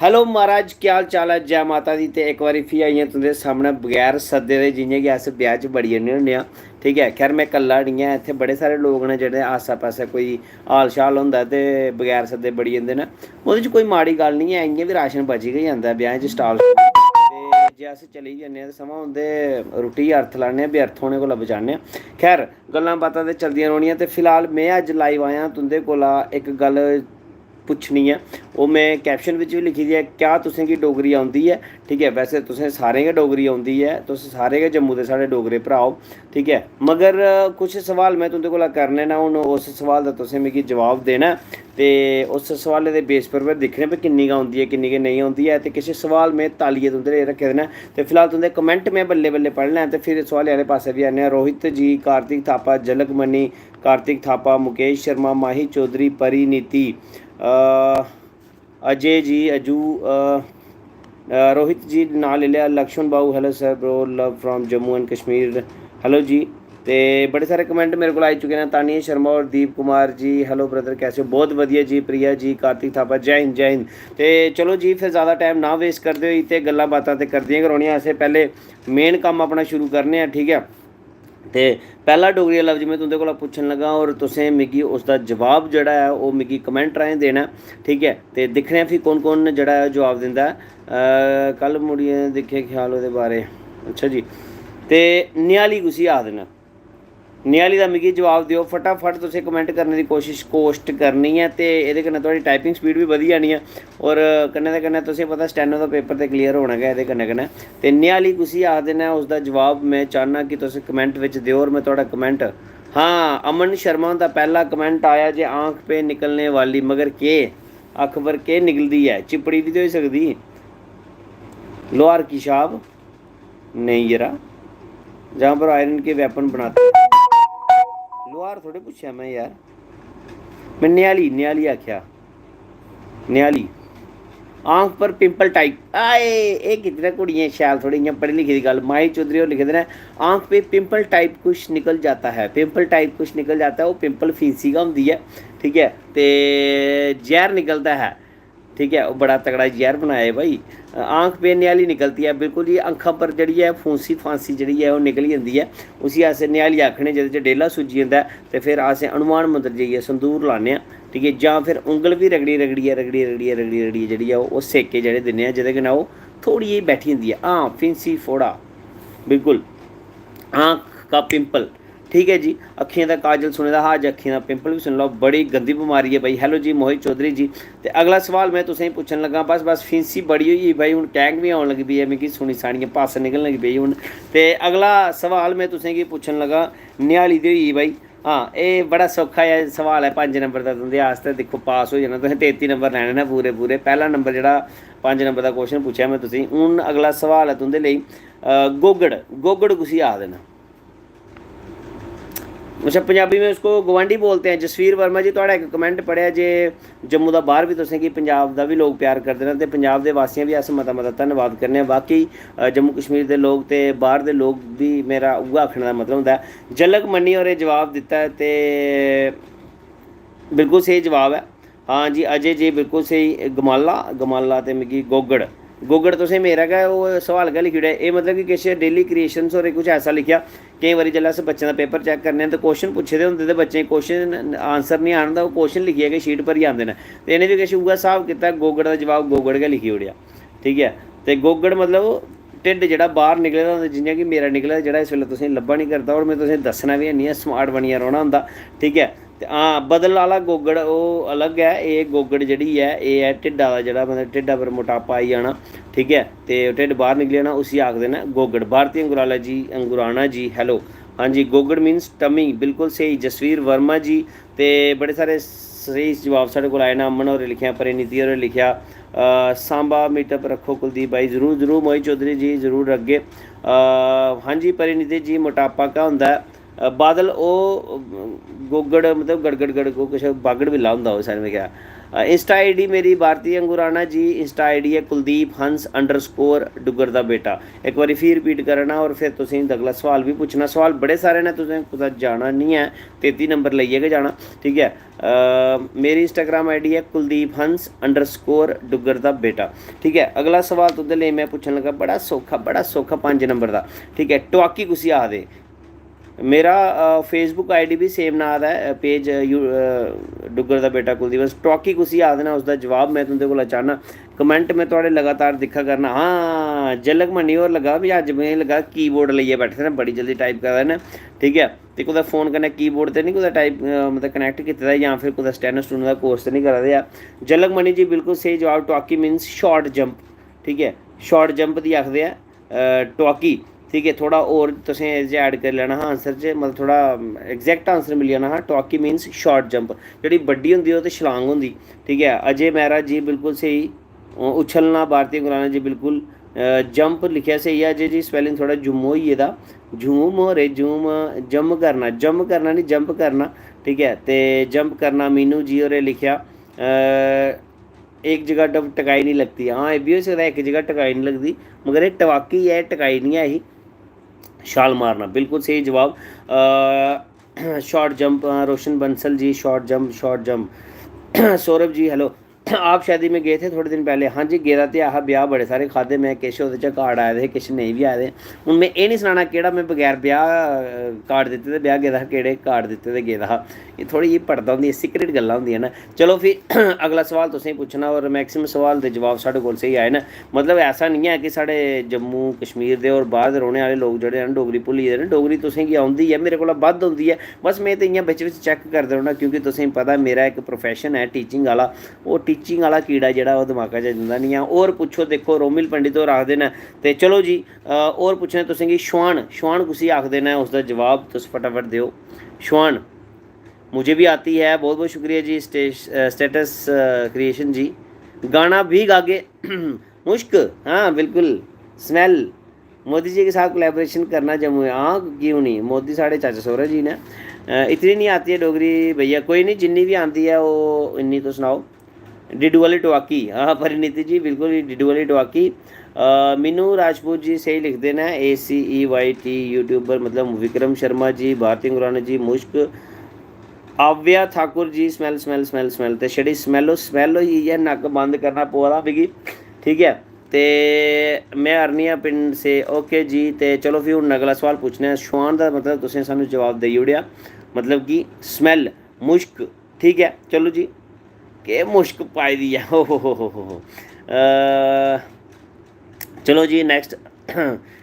Hello महाराज, क्या हाल चाल है? जय माता दी। ते एक बारी फ्ही आई आं तुंदे सामने बगैर सद्दे दे, जि'यां कि अस ब्याह च बड़ी जन्ने होन्ने आं। ठीक है, खैर मैं कल्ला निं ऐ, इत्थै बड़े सारे लोग न जेह्ड़े आस्सै पास्सै कोई हाल शाल होंदा ते बगैर सद्दे बड़ी जंदे न। ओह्दे च कोई माड़ी गल्ल निं ऐ, इ'यां बी राशन बची गै जंदा ऐ ब्याहें च स्टाल। ते जे अस चली जन्ने आं ते समां उं'दे रुट्टी गी अर्थ लान्ने आं, व्यर्थ होने कोला बचाने आं। खैर गल्लां बातां ते चलदियां रौह्नियां। ते फिलहाल में अज्ज लाइव आया तुं'दे कोला इक गल्ल पुच्छनी ऐ। ओह् मैं कैप्शन बिच्च बी लिखी दी ऐ, क्या तुसेंगी डोगरी औंदी ऐ? ठीक ऐ, वैसे तुसें सारें गै डोगरी औंदी ऐ, तुस सारे गै जम्मू दे साढ़े डोगरे भ्राऽ ओ। ठीक ऐ, मगर कुछ सवाल मैं तुं'दे कोला करने न। हून उस सवाल दा तुसें मिगी जवाब देना ऐ ते उस सवालै दे बेस पर में दिक्खने भाई किन्नी गै औंदी ऐ, किन्नी गै नेईं औंदी ऐ। ते किश सवाल में तालियै तुं'दे लेई रक्खे दे न। ते फिलहाल तुं'दे कमैंट में बल्लें बल्लें पढ़ी लैं ते फिर सोआलें आह्ले पास्से बी आने आं। रोहित जी, कार्तिक थापा, झलक मनी, कार्तिक थापा, मुकेश शर्मा, माही चौधरी, परिनीति, अजय जी, अजू, रोहित जी नाम ले लिया, Laxman Babu, hello sir bro, love from Jammu and Kashmir, hello जी। ते बड़े सारे कमेंट मेरे को आई चुके हैं। तानिया शर्मा और दीप कुमार जी, हेलो ब्रदर, कैसे हो? बहुत वधिया जी। प्रिया जी, कार्तिक थापा, जय हिंद जय हिंद। ते चलो जी, फिर ज़्यादा टाइम ना वेस्ट करदे होई ते गल्लां बातां ते करदियां गै रौह्नियां। असें पैह्ले मेन कम्म अपना शुरू करने आं। ठीक है, ते पैह्ला डोगरी दा लफ्ज में तुं'दे कोला पुच्छन लगा और तुसें मिगी उसदा जवाब जेह्ड़ा ऐ ओह् मिगी कमैंट राहें देना ऐ। ठीक ऐ, ते दिक्खने आं फ्ही कौन कौन जेह्ड़ा ऐ जवाब दिंदा ऐ। कल मुड़ियै दिक्खे ख्याल ओह्दे बारे। अच्छा जी, ते निहाली कुसी आखदे न? निहाली दा मिगी जवाब दिओ फटाफट। तुसें कमेंट करने दी कोशट करनी ऐ ते एह्दे कन्नै थुआढ़ी टाइपिंग स्पीड बी बधी जानी ऐ। और कन्नै ते कन्नै तुसें पता स्टैनो दा पेपर ते क्लियर होना गै एह्दे कन्नै कन्नै। ते निहाली कुसी आखदे न उसदा जवाब में चाह्न्नां कि तुस कमेंट बिच्च देओ और में थुआढ़ा कमेंट। हाँ, अमन शर्मा हुंदा पैह्ला कमेंट आया जे आंख पे निकलने वाली, मगर केह् अक्ख पर केह् निकलदी ऐ? चिपड़ी बी ते होई सकदी। लोहार की शाप नहीं यरा, जहाँ पर आयरन के वेपन बनाते। लोहार थोड़े पुच्छेआ मैं यार, मैं निहाली निहाली आखेआ। निहाली आंख पर पिंपल टाइप। आए एह् कीती ना कुड़ियें शैल थोड़ी इ'यां पढ़ी लिखी दी गल्ल। माही चौधरी होर लिखे दे न आंख पे पिंपल टाइप कुछ निकल जाता है। पिंपल टाइप कुछ निकल जाता है, वो पिंपल फीसी का होंदी है। ठीक है, ते जहर निकलता है। ठीक है, वो बड़ा तगड़ा जहर बनाया है भाई। आंख पे निहाली निकलती है, बिल्कुल जी अक्खां पर जी है फूंसी फांसी जी है वो निकली जंदी है। उसी अस निहाली आखने, जेह्दे च डेला सुज्जी जंदा है ते फिर अस हनुमान मंदर जाइयै संदूर लाने आं। ठीक है, जां फिर उंगल बी रगड़ियै जेह्ड़ी ऐ ओह् सेके जेह्ड़े दिन्ने आं, जेह्दे कन्नै ओह् थोड़ी जेही बैठी जंदी है। हाँ, फिंसी फोड़ा, बिल्कुल आंख का पिंपल। ठीक है जी, अक्खियां दा काजल सुने दा हा, अज्ज अक्खियां दा पिंपल भी सुन लो। बड़ी गंदी बमारी है भाई। हेलो जी मोहित चौधरी जी। ते अगला सवाल मैं तुसें पुच्छन लगा, बस फिंसी बड़ी होई भाई, हूँ टैंक भी आन लगी पेई है, मिगी सुनी सानियां पस निकलन लगी पेई हूँ। ते अगला सवाल मैं तुसेंगी पुच्छन लगा, निहाली दी होई भाई। हाँ, एह् बड़ा सौखा है सवाल है, 5 नंबर का तुं'दे आस्तै। दिक्खो पास हो जाना तुसें, 33 नंबर लैने न पूरे पूरे। पैह्ला नंबर जेह्ड़ा 5 नंबर का क्वेश्चन पुच्छेआ मैं तुसेंगी। हून अगला सवाल है तुं'दे लेई, गोगड़। गोगड़ कुसी आखदे न? अच्छा, पंजाबी में उसको गवांडी बोलते हैं। जसवीर वर्मा जी, थोड़ा एक कमेंट पढ़ेआ जे जम्मू दा बाहर भी तुसेंगी पंजाब दा भी लोग प्यार करदे न, ते पंजाब दे वासियां भी अस मता मता धन्नवाद करने आं। बाकी जम्मू कश्मीर दे लोग ते बाहर दे लोग भी, मेरा उ'ऐ आखने दा मतलब होंदा है। झलक मन्नी होरें जवाब दित्ता है ते बिल्कुल स्हेई जवाब है। हाँ जी, अजय जी बिल्कुल स्हेई। गमाला गमाला ते मिगी गोगड़। गोगड़ तुसें मेरा गै ओह् सवाल गै लिखी ओड़ेआ। एह् मतलब कि किश डेली क्रिएशंस होरें कुछ ऐसा लिखेआ। केईं बारी जेल्लै अस बच्चें दा पेपर चैक्क करने ते क्वेश्चन पुच्छे दे होंदे ते बच्चें गी क्वेश्चन आंसर नहीं आन तां ओह् क्वेश्चन लिखियै गै शीट भरी आंदे न। ते इ'नें बी किश उ'ऐ स्हाब कीता, गोगड़ दा जवाब गोगड़ गै लिखी ओड़ेआ। ठीक ऐ, ते गोगड़ मतलब ढिड्ड जेह्ड़ा बाहर निकले दा होंदा, जि'यां कि मेरा निकले दा, जेह्ड़ा इस वेल्ले तुसेंगी लब्भा नहीं करदा। और मैं तुसेंगी दस्सना बी हैनी ऐ, स्मार्ट बनियै रौह्ना होंदा। ठीक ऐ, ते हां, बदल आह्ला गोगड़ ओह् अलग है। एह् गोगड़ जेह्ड़ी ऐ एह् ऐ ढिड्डा दा, जेह्ड़ा मतलब ढिड्डा पर मोटापा आई जाना। ठीक है, ते ढिड्ड बाहर निकली जाना, उसी आखदे न गोगड़। भारती अंगुराला जी, अंगुराना जी, हेलो। हाँ जी, गोगड़ मीनस टमी, बिल्कुल स्हेई। जसवीर वर्मा जी, ते बड़े सारे स्हेई जवाब साढ़े कोल आए न। अमन होरें लिखेआ, परिनीति होरें लिखेआ, सांबा मीटअप रखो कुलदीप भाई। जरूर जरूर मोहित चौधरी जी, जरूर रखगे। हाँ जी, परिनीति जी, मोटापा क्या होंदा है? बादल ओह् गोगड़ मतलब गड़गड़ गड़गड़ कुछ बागड़ बिल्ला होंदा ओह् सारे में क्या। इंस्टा आई डी मेरी भारती अंगुराना जी, इंस्टा आई डी है कुलदीप हंस _ डुगर दा बेटा। एक बारी फ्ही रिपीट करना और फिर तुसें अगला सवाल भी पुच्छना। सवाल बड़े सारे न, तुसें कुदै जाना नहीं है, 33 नंबर लेइयै गै जाना। ठीक है, मेरी इंस्टाग्राम आईडी है कुलदीप हंस _ डुगर दा बेटा। ठीक है, अगला सवाल तुंदे लेई मैं पुच्छन लगा, बड़ा सौखा 5 नंबर दा। ठीक है, टवाकी कुसी आखदे? मेरा फेसबुक आईडी भी सेम नां दा है, पेज डुगर दा बेटा कुलदीप हंस। टवाकी कुसी आखदे ना, उसका जवाब मैं तुंदे कोला चाहना। कमेंट में थोड़े लगातार दिक्खा करना। हाँ, झलक मन्नी होर लगा भी अज्ज में लगा कीबोर्ड लेइयै बैठे दे न, बड़ी जल्दी टाइप करा दे न। ठीक है, ते कुदै फोन कन्नै कीबोर्ड ते नहीं कुदै टाइप मतलब कनैक्ट कीते दा, जां फिर कुदै स्टैनो स्टूनो दा कोर्स ते नहीं करा दे आ। झलक मन्नी जी बिल्कुल सही जवाब। टवाकी मीनस शॉर्ट जंप। ठीक है, शॉर्ट जंप दी आखदे आ टवाकी। ठीक है, थोड़ा और तुसें ऐड करी लैना हा आंसर च, मतलब थोड़ा एग्जैक्ट आंसर मिली जाना हा। टवाकी मीनस शॉर्ट जंप, जेह्ड़ी बड्डी होंदी ओह् ते छलांग होंदी। ठीक है, अजय मेहरा जी बिल्कुल स्हेई। उछलना भारतीय गुलाना जी बिल्कुल। जंप लिखिया स्हेई है अजय जी, स्पैलिंग थोड़ा जुम होई गेदा। झूम हो रे झूम, जंप करना नहीं जंप करना। ठीक है, ते जंप करना मीनू जी होरें लिखिया। एक जगह टकाई नहीं लगती। हाँ, ये भी हो सकता है एक जगह टकाई नहीं लगती, मगर ये टवाकी है, टकाई नहीं है ही। छाल मारना बिल्कुल सही जवाब। शॉर्ट जंप, रोशन Bansal ji short jump. Saurabh ji hello, आप शादी में गए थे थोड़े दिन पहले? हाँ जी, गेदा ते आहा, ब्याह बड़े सारे खादे मैं, किश ओह्दे च कार्ड आए दे, किश नेईं भी आए दे। हून मैं एह् नहीं सनाना केह्ड़ा मैं बगैर ब्याह कार्ड दित्ते दे ब्याह गेदा हा, केह्ड़े कार्ड दित्ते दे गेदा हा। एह् थोड़ी जी पड़दा होंदी, सीक्रेट गल्लां होंदियां न। चलो फिर अगला सवाल तुसेंगी पुच्छना, और मैक्सिमम सवाल दे जवाब साढ़े कोल स्हेई आए न। मतलब ऐसा नहीं है कि साढ़े जम्मू कश्मीर दे और बाहर दे रौह्ने आह्ले लोक जेह्ड़े हैन डोगरी भुल्ली गेदे न। डोगरी तुसेंगी औंदी ऐ, मेरे कोला बद्ध औंदी ऐ, बस मैं ते इ'यां बिच चैक करदे रौह्ना, क्योंकि तुसेंगी पता मेरा इक प्रोफैशन है टीचिंग आह्ला। ओह् टीचिंग आह्ला कीड़ा जेह्ड़ा ओह् दमाका च जंदा नहीं ऐ। होर पुच्छो, देखो रोमिल पंडित होर आखदे न, ते चलो जी होर पुच्छने तुसेंगी, शुआन कुसी आखदे न, उसदा जवाब तुस फटाफट देओ। शुआन मुझे भी आती है, बहुत बहुत शुक्रिया जी। स्टेटस क्रिएशन जी, गाना भी गागे मुश्क। हाँ बिल्कुल। स्मेल, मोदी जी के साथ कोलैबोरेशन करना जम्मू में। हाँ क्यों नहीं, मोदी साढ़े चाचा सौरा जी ने। इतनी नहीं आती है डोगरी भैया, कोई नहीं, जिन्नी भी आती है वो इन्नी तो सुनाओ। डिडू वाली टवाकी, हाँ परिनीति जी बिल्कुल डिडू वाली टवाकी। मीनू राजपूत जी सही लिखते हैं, ACEYT यूट्यूबर, मतलब विक्रम शर्मा जी, भारती गुराना जी, मुश्क, आव्या ठाकुर जी, स्मैल ते छड़ी स्मैल होई है, नक्क बंद करना पवा दा मिगी। ठीक है, ते मैं अरनिया पिंड से, ओके जी। ते चलो फिर हूँ अगला सवाल पूछने हैं। शुआन दा मतलब तुसें सानू जवाब देई ओड़ेआ, मतलब कि स्मैल, मुश्क। ठीक है, चलो जी, केह् मुश्क पाई दी है, हो। चलो जी next.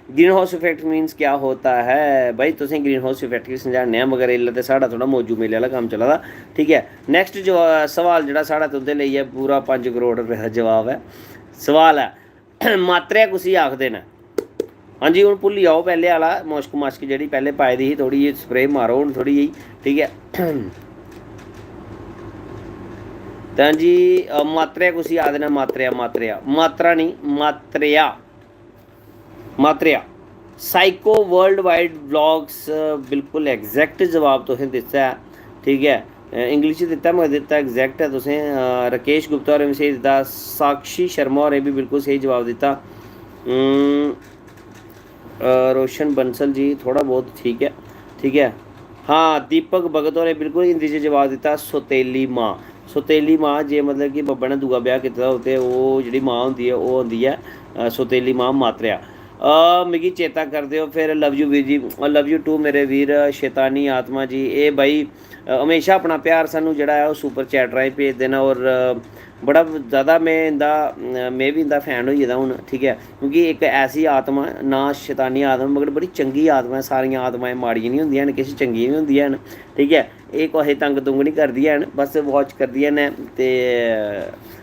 Greenhouse effect means क्या होता है? भाई तुसें ग्रीन हाउस इफेक्ट गी समझाने आं, मगर इसलै ते साढ़ा थोड़ा मौजू मेले आह्ला कम्म चला दा। ठीक है, नेक्स्ट जो सवाल जेह्ड़ा साढ़ा तुंदे लेई है, पूरा 5 करोड़ रपेऽ दा जवाब है। सवाल है, मात्रेआ कुसी आखदे न? हाँ जी, हूँ भुल्ली जाओ पैह्ले आह्ला, मुश्क जेह्ड़ी पैह्ले पाई दी ही, थोड़ी जी स्प्रे मारो हूँ थोड़ी जी। ठीक है, तां जी मात्रेआ कुसी आखदे न? मात्रा नहीं, मात्रेआ। साइको वर्ल्ड वाइड ब्लॉग्स, बिल्कुल एग्जैक्ट जवाब तुसें दित्ता है। ठीक है, इंग्लिश च दित्ता मगर दित्ता एग्जैक्ट है तुसें। राकेश गुप्ता होरें भी स्हेई दित्ता, साक्षी शर्मा होरें भी बिल्कुल स्हेई जवाब दित्ता। रोशन बंसल जी थोड़ा बहुत ठीक है। ठीक है, हाँ दीपक भगत होरें बिल्कुल हिंदी च जवाब दित्ता, सौतेली माँ जे मतलब कि बब्बै ने दूआ ब्याह कीते दा होग ते ओह् जेह्ड़ी माँ होंदी है ओह् होंदी है सौतेली माँ, मात्रेआ। मिगी चेता कर दियो फिर। लव यू वीर जी, लव यू टू मेरे वीर। शैतानी आत्मा जी, एह् भाई हमेशा अपना प्यार सानू जेह्ड़ा है ओह् सुपर चैट राहें भेजदे न, और बड़ा ज़्यादा मैं भी इंदा फैन होई गेदा हूँ। ठीक है, क्योंकि एक ऐसी आत्मा ना शैतानी आत्मा, मगर बड़ी चंगी आत्मा है। सारियां आत्माएं माड़ियां नहीं होंदियां न, किश चंगियां बी होंदियां न। ठीक है, एह् कुसै तंग तुंग नहीं करदियां न, बस वॉच करदियां न ते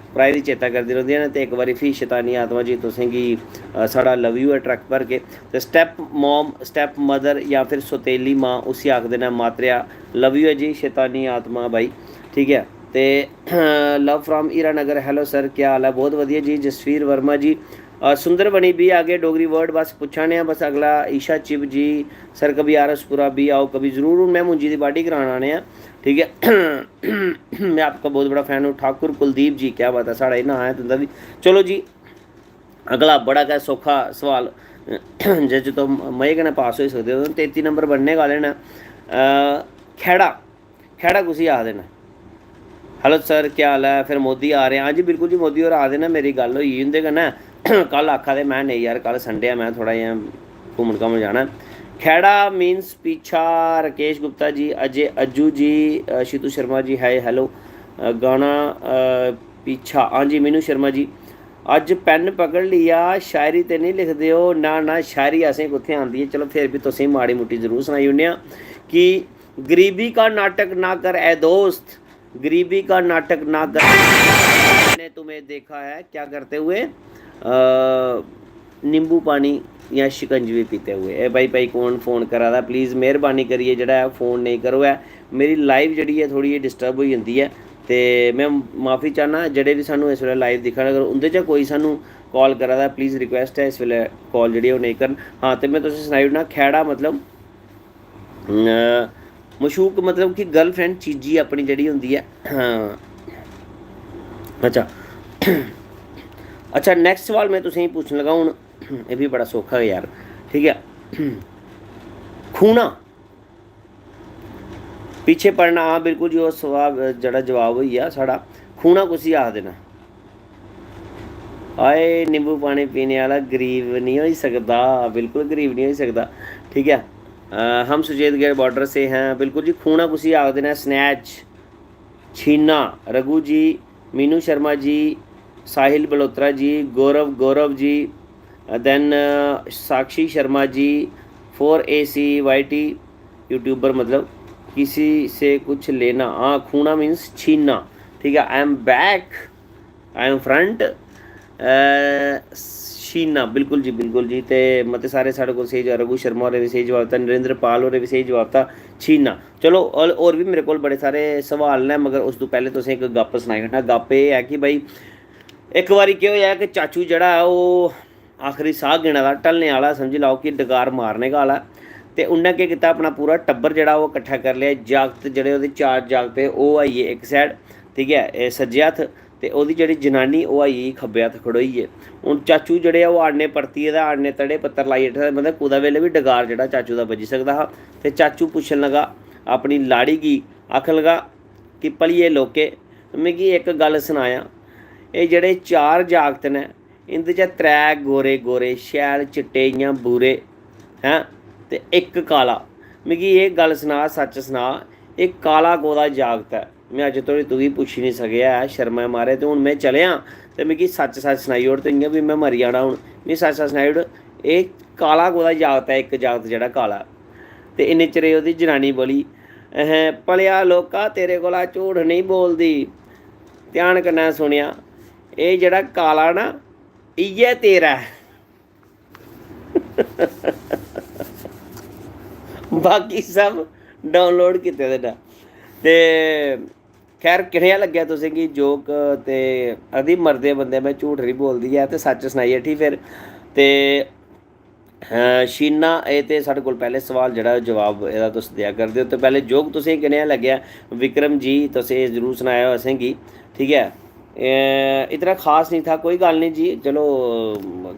भ्राएं दी चेता करदी रौंह्दियां न। ते इक बारी फ्ही शैतानी आत्मा जी तुसेंगी साढ़ा लव यू है ट्रक भर के। ते स्टैप मॉम, स्टैप मदर या फिर सौतेली माँ उसी आखदे न मात्रेआ। लव यू है जी शैतानी आत्मा भाई। ठीक है, ते love from Hiranagar, hello sir क्या हाल है? बहुत वधिया जी। जसवीर वर्मा जी, सुंदर बनी भी आगे डोगरी वर्ड बस पुच्छा ने, बस अगला ईशा चिब जी, सर कभी आरसपुरा भी आओ कभी ज़रूर। मैं मुंजी दी बाड़ी कराना आने हैं। ठीक है, मैं आपका बहुत बड़ा फैन हूँ। ठाकुर कुलदीप जी, क्या बात है, साढ़ा ही नाम है तुंदा भी। चलो जी, अगला बड़ा गै सौखा सवाल जिस तो मज़े कन्नै पास होई सकदे हो। 33 नंबर बनने वाले न। खैड़ा कुसी आखदे न? हेलो सर क्या हाल है? फिर मोदी आ रहे हैं? हाँ जी बिल्कुल जी, मोदी होर आ दे ना। मेरी गल होई उं'दे कन्नै कल आखा दे, मैं नहीं यार कल संडे है, मैं थोड़ा इ'यां घूमन घामन जाना है। खैड़ा मीन्स पीछा। राकेश गुप्ता जी, अजय अज्जू जी, शितू शर्मा जी, हाय हेलो। गाना पीछा, हाँ जी मीनू शर्मा जी। अज पैन पकड़ लिया, शायरी ते नहीं लिखदे हो? ना ना, शायरी असें कुत्थै आंदी है। चलो फिर भी तुसें माड़ी मुट्टी जरूर सनाई ओड़ने आं कि गरीबी का नाटक ना कर ए दोस्त, गरीबी का नाटक ना कर। मैंने तुम्हें देखा है क्या करते हुए, नींबू पानी या शिकंजवी पीते हुए। ए भाई भाई कौन फ़ोन करा दा? प्लीज़ मेहरबानी करिए जेह्ड़ा है फ़ोन नहीं करो। है मेरी लाइव जेह्ड़ी है थोड़ी डिस्टर्ब होई जंदी है, ते मैं माफ़ी चाहना जेह्ड़े भी सानू इस वेल्ले लाइव दिक्खन, अगर उं'दे चा कोई सानू कॉल करा दा, प्लीज़ रिक्वेस्ट है इस वेल्ले कॉल जेह्ड़ी ओह् नेईं करन। हाँ ते मैं तुसें सनाई ओड़ना, खैड़ा मतलब मशूक मतलब कि गर्लफ्रेंड चीजी अपनी जेह्ड़ी होंदी है। हाँ अच्छा अच्छा, नैक्सट सवाल मैं तुसेंगी पुच्छन लगा हूँ, ये भी बड़ा सौखा है यार, ठीक है। खूना पीछे पढ़ना, हाँ बिल्कुल जी, वो सवाल जड़ा जवाब होई गेआ साढ़ा। खूना कुसी आखदे न? आए नींबू पानी पीने वाला गरीब नहीं हो सकता, बिल्कुल गरीब नहीं हो सकता, ठीक है। हम सुचेतगढ़ बॉर्डर से हैं, बिल्कुल जी। खूना कुसी आखदे न? स्नैच, छीना, रघु जी, मीनू शर्मा जी, साहिल बलोत्रा जी, गौरव गौरव जी, देन साक्षी Sharma ji, 4AC YT YouTuber, मतलब किसी से कुछ लेना। हाँ खूना मीन्स छीना, ठीक है। I am back, I am front, Sheena, बिल्कुल जी बिल्कुल जी। ते मते सारे साढ़े कोल सही जवाब, रघु शर्मा होरें भी सही जवाब दित्ता, नरेंद्र पाल होरें भी सही जवाब दित्ता, छीना। चलो होर भी मेरे कोल बड़े सारे सवाल ने, मगर उस तो पैह्ले तुसें एक गप्प सनाई ओड़ना। गप्प एह् है कि भाई इक बारी केह् होएआ कि चाचू जेह्ड़ा है ओह् आखरी साह् गिना दा, ढलने आह्ला, समझी लैओ कि डकार मारने का आह्ला। ते उन्नै केह् कीता, अपना पूरा टब्बर जेह्ड़ा ओह् कट्ठा करी लेआ। जागत जेह्ड़े ओह्दे 4 जागत हे ओह् आई गे इक साइड, ठीक ऐ, एह् सज्जे हत्थ, ते ओह्दी जेह्ड़ी जनानी ओह् आई गेई खब्बे हत्थ खड़ोइयै। हून चाचू जेह्ड़े ओह् आड़ने परतियै ते आड़ने तड़े पत्तर लाइयै बैठे दे, मतलब कुदै बेल्लै बी डकार जेह्ड़ा चाचू दा बज्जी सकदा हा। ते चाचू पुच्छन लगा अपनी लाड़ी गी, आखन लगा कि भलिये लोके मिगी इक गल्ल सनाया, एह् जेह्ड़े 4 जागत न इं'दे चा 3 गोरे गोरे शैल चिट्टे इ'यां बूरे हैं, ते इक काला, मिगी एह् गल्ल सना, सच्च सना, एह् काला कोह्दा जागत ऐ? मैं अज्ज धोड़ी तुगी पुच्छी नहीं सकेआ ऐ शर्मा मारे, ते हून में चलेआं ते मिगी सच्च सच्च सनाई ओड़, ते इ'यां भी मैं मरी जाना हून, मिगी सच्च सच्च सनाई ओड़, एह् काला कोह्दा जागत ऐ? इक जागत जेह्ड़ा काला। ते इन्ने चिरे ओह्दी जनानी बोली, अहें भलेआ लोका तेरे कोला झूठ नहीं बोलदी, ध्यान कन्नै सुनेआ, एह् जेह्ड़ा काला ना इ'यै तेरा ऐ। बाकी सब डाउनलोड कीते दे न। ते खैर कनेहा लग्गेआ तुसें गी जोक? ते अधी मरदे बंदे में झूठ नहीं बोलदी ऐ ते सच्च सनाई उठी फिर। ते शीना, एह् ते साढ़े कोल पैह्ले सवाल जेह्ड़ा जवाब एह्दा तुस देआ करदे हो। ते पैह्ले जोक तुसें गी कनेहा लग्गेआ? विक्रम जी तुसें एह् जरूर सनाएओ असेंगी, ठीक है। इतना खास नहीं था, कोई गल्ल नहीं जी, चलो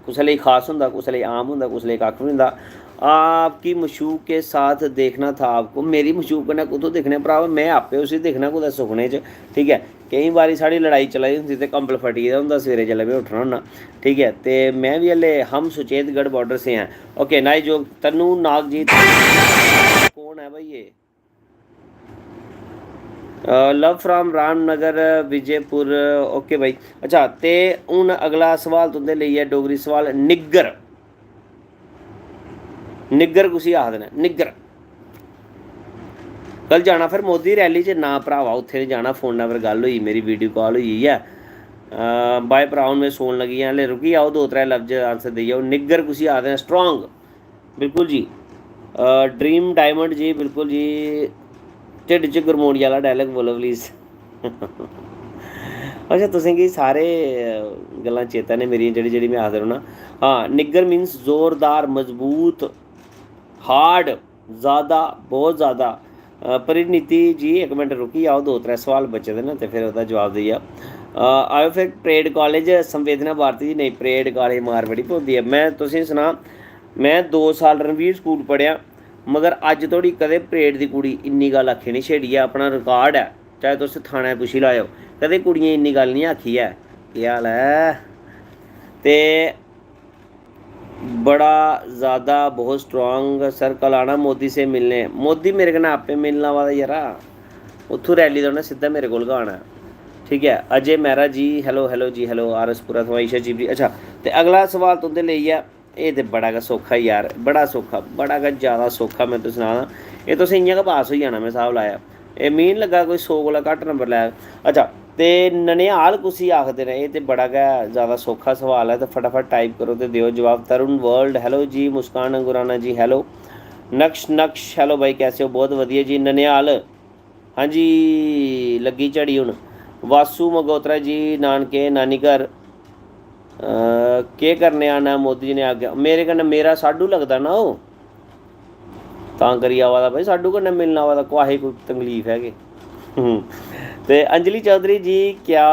कुसै लेई खास होंदा, कुसै लेई आम होंदा, कुसै लेई कक्ख बी होंदा। आपकी मशूक के साथ देखना था आपको, मेरी मशूक कन्नै कुत्थूं दिक्खने भ्रावा, मैं आपे उसी दिक्खना कुदै सुखने च, ठीक है। केईं बारी साढ़ी लड़ाई चला दी होंदी ते कंबल फटी गेदा होंदा सवेरे जेल्लै में उट्ठना होन्ना, ठीक है। ते मैं भी हल्ले हम सुचेतगढ़ बॉर्डर से हैं। Okay nice joke. Tannu Nagjeet कौन है भाई ये? Love from Ramnagar Vijaypur, okay भाई। अच्छा ते हून अगला सवाल तुंदे लेई ऐ डोगरी सवाल। निग्गर, निग्गर कुसी आखदे न? निग्गर। कल जाना फिर मोदी रैली च? ना भरावा उत्थे नहीं जाना, फोनै पर गल्ल होई मेरी, वीडियो कॉल होई है। बाय भरा हून में सौन लगी आं, हले रुकी जाओ, 2-3 लफ्ज आंसर देई जाओ। निग्गर कुसी आखदे न? स्ट्रांग, बिल्कुल जी। ड्रीम डायमंड जी, बिल्कुल जी। ढिड्ड च गरमोड़ी आह्ला डायलॉग बोलो प्लीज़। अच्छा तुसें गी सारे गल्लां चेता ने मेरियां जेह्ड़ी जेह्ड़ी मैं आखदा रौह्ना। हाँ निग्गर मीन्स जोरदार, मजबूत, हार्ड, ज़्यादा, बहुत ज़्यादा। परिणीति जी एक मिनट रुकी जाओ, 2-3 सवाल बचे दे न ते फिर ओह्दा जवाब देई जाओ। आयो फिर परेड कॉलेज, संवेदना भारती जी, नेईं परेड कॉलेज मार बड़ी पौंदी ऐ। मैं तुसेंगी सनां, मैं 2 साल रणवीर स्कूल पढ़ेआ, मगर अज्ज धोड़ी कदें परेड दी कुड़ी इन्नी गल्ल आखी नहीं छेड़ी ऐ, अपना रिकार्ड ऐ। चाहे तुस थाने पुच्छी लैओ, कदें कुड़ियें इन्नी गल्ल नहीं आखी है केह् हाल है। ते बड़ा ज़्यादा बहुत स्ट्रांग सर, कल आना मोदी से मिलने। मोदी मेरे कन्नै आपे मिलना आवा दा यारा, उत्थूं रैली दा उन्नै सिद्धा मेरे कोल गै आना है। ठीक है, अजय मेहरा जी हेलो हेलो जी हेलो, आर एस पुरा थमां ईशा जी भी। अच्छा, ते अगला सवाल तुंदे लेई ऐ, एह् ते बड़ा गै सौखा यार, बड़ा सौखा, बड़ा गै ज़्यादा सौखा। मैं तुसें सनां एह् तुसें इ'यां गै पास होई जाना, मैं स्हाब लाया। एह् मीं निं लग्गा कोई 100 कोला घट्ट नंबर लैग। अच्छा, ते ननिहाल कुसी आखदे न? एह् ते बड़ा गै ज़्यादा सौखा सवाल है, ते फटाफट टाइप करो ते देओ जवाब। तरुण वर्ल्ड हेलो जी, मुस्कान अंगुराना जी हेलो, नक्श नक्श हेलो भाई कैसे हो, बहुत वधिया जी। ननिहाल हाँ जी लग्गी झड़ी हुण। वासु मगोत्रा जी नानके नानी घर केह् करने आना मोदी जी ने आखेआ, मेरे कन्नै मेरा साडू लगदा ना ओह्, तां करियै आवा दा भाई, साडू कन्नै मिलन आवा दा, कुसै कोई तकलीफ है कि। ते अंजलि चौधरी जी क्या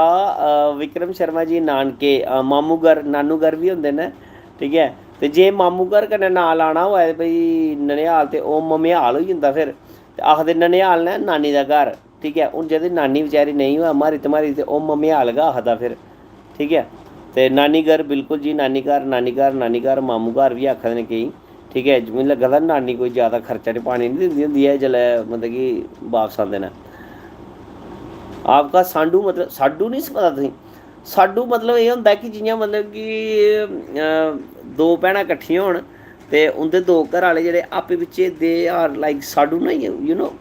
विक्रम शर्मा जी नानके मामू घर नानू घर भी होंदे न, ठीक है। ते जे मामू घर कन्नै नां लाना होऐ भाई ननिहाल, ते ओह् मम्मेहाल होई जंदा फिर, ते आखदे ननिहाल ने नानी दा घर, ठीक है। हून जेह्दी नानी बेचारी नेईं होऐ मारी तमारी, ते ओह् मम्मेहाल गै आखदा फिर, ठीक है। ते नानी घर बिल्कुल जी, नानी घर नानी घर नानी घर, मामू घर बी आखदे न केईं, ठीक है। मिगी लग्गा दा नानी कोई ज़्यादा खर्चा ते पानी निं दिंदी होंदी ऐ जेल्लै मतलब कि बापस आंदे न। आपका सांडू मतलब साडू नहीं पता तुसें? साडू मतलब एह् होंदा कि जियां मतलब कि दो भैनां कट्ठियां होन, ते उं'दे दो घर आह्ले जेह्ड़े आपे बिच्चें दे आर लाइक साडू ना, यू नो